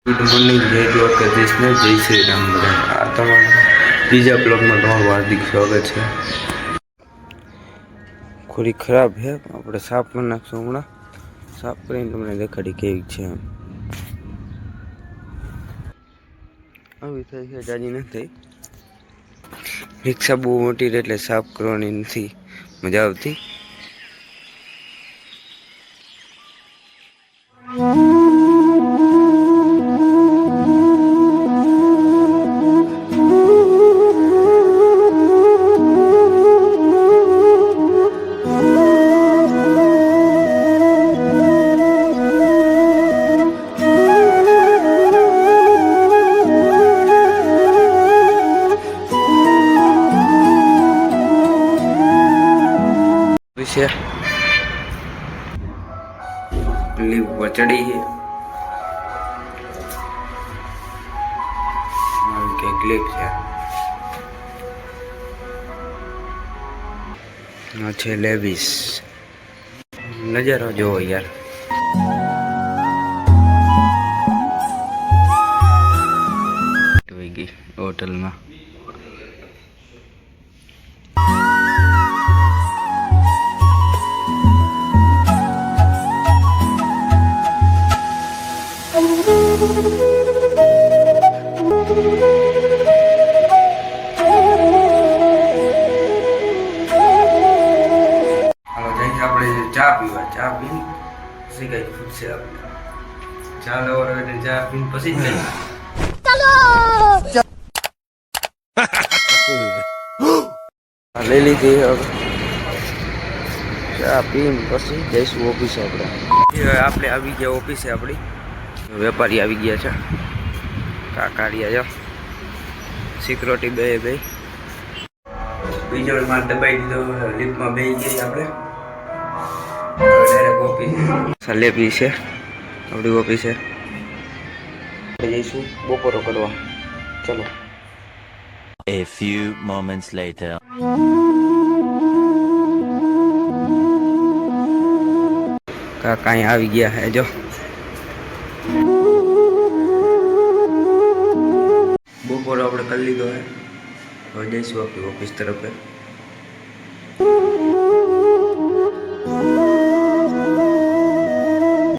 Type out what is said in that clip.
Good morning, જય દ્વારકાધીશ ને જય શ્રી રામ બધાને. આ તમારા બીજા બ્લોગમાં તમારું હાર્દિક સ્વાગત છે. થોડી ખરાબ છે, આપણે સાફ કરી નાખશું હમણાં. સાફ કરીને તમને દેખાડી કેવી છે એમ. આવી થઈ છે, જાજી નથી થઈ. રિક્ષા બહુ મોટી રહે એટલે સાફ કરવાની નથી મજા આવતી. છે લીવ પર ચડી છે કે ક્લિપ છે આ છે લેવિસ. નજારો જોવો યાર. ગઈ હોટલમાં. ચા પીવા, ચા પીને પછી કઈ ફૂટશે આપણે. ચા લેવાનો એટલે ચા પીને પછી જ નહીં. લઈ લીધી હવે. ચા પીને પછી જઈશું ઓફિસે આપણે. આપણે આવી ગયા ઓફિસે આપણી. વેપારી આવી ગયા છે, કાકાડિયા જો સિક્યોરિટી બે બીજો માલ દબાઈ દીધો. લિફ્ટમાં બે ગઈ આપણે. ડાયરેક્ટ ઓફિસ સલેબી છે આપણી ઓફિસે. જઈશું બપોરો કરવા. ચલો. A few moments later. કાકા અહીં આવી ગયા હે જો. બપોરો આપણે કરી લીધો હે. હવે જઈશું આપણી ઓફિસ તરફ.